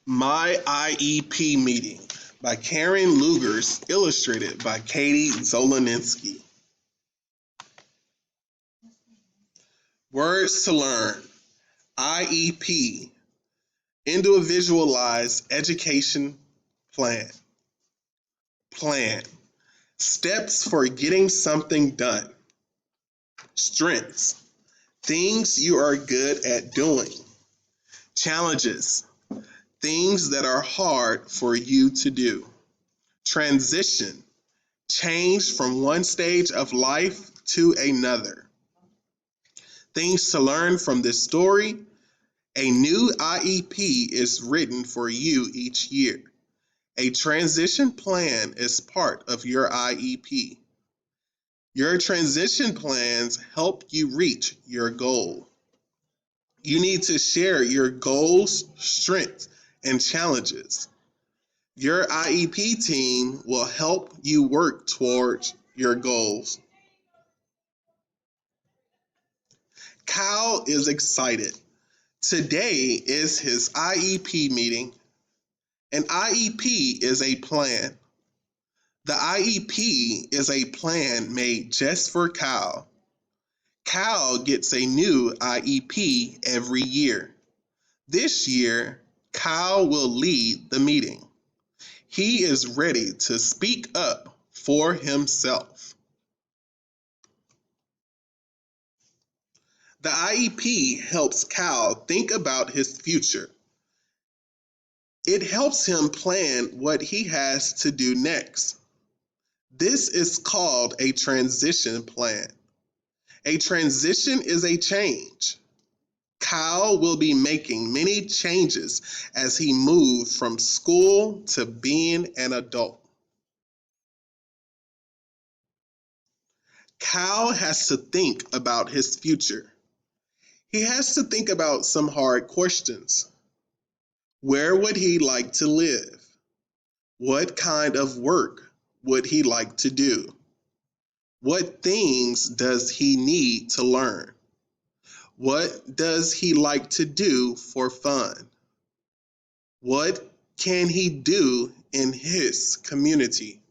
My IEP Meeting by Karen Lugers, illustrated by Katie Zoloninsky. Words to learn. IEP, Individualized Education Plan. Plan. Steps for getting something done. Strengths. Things you are good at doing. Challenges. Things that are hard for you to do. Transition. Change from one stage of life to another. Things to learn from this story. A new IEP is written for you each year. A transition plan is part of your IEP. Your transition plans help you reach your goal. You need to share your goals, strengths, and challenges. Your IEP team will help you work towards your goals. Kyle is excited. Today is his IEP meeting. An IEP is a plan. The IEP is a plan made just for Kyle. Kyle gets a new IEP every year. This year, Kyle will lead the meeting. He is ready to speak up for himself. The IEP helps Kyle think about his future. It helps him plan what he has to do next. This is called a transition plan. A transition is a change. Kyle will be making many changes as he moves from school to being an adult. Kyle has to think about his future. He has to think about some hard questions. Where would he like to live? What kind of work would he like to do? What things does he need to learn? What does he like to do for fun? What can he do in his community?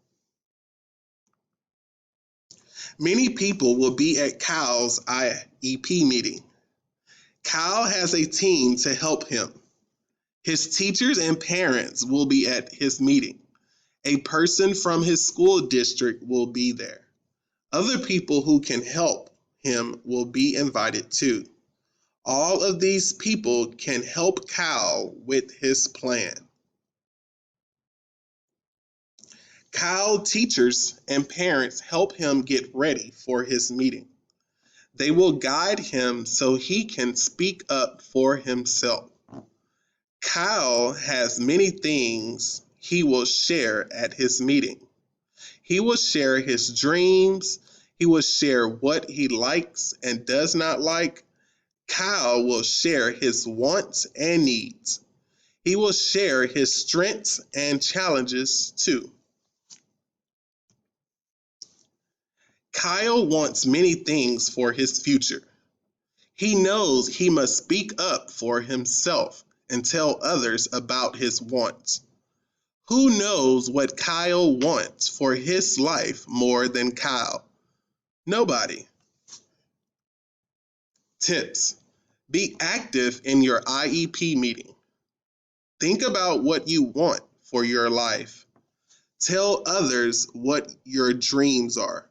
Many people will be at Kyle's IEP meeting. Kyle has a team to help him. His teachers and parents will be at his meeting. A person from his school district will be there. Other people who can help him will be invited too. All of these people can help Kyle with his plan. Kyle teachers and parents help him get ready for his meeting. They will guide him so he can speak up for himself. Kyle has many things he will share at his meeting. He will share his dreams. He will share what he likes and does not like. Kyle will share his wants and needs. He will share his strengths and challenges too. Kyle wants many things for his future. He knows he must speak up for himself and tell others about his wants. Who knows what Kyle wants for his life more than Kyle? Nobody. Tips. Be active in your IEP meeting. Think about what you want for your life. Tell others what your dreams are.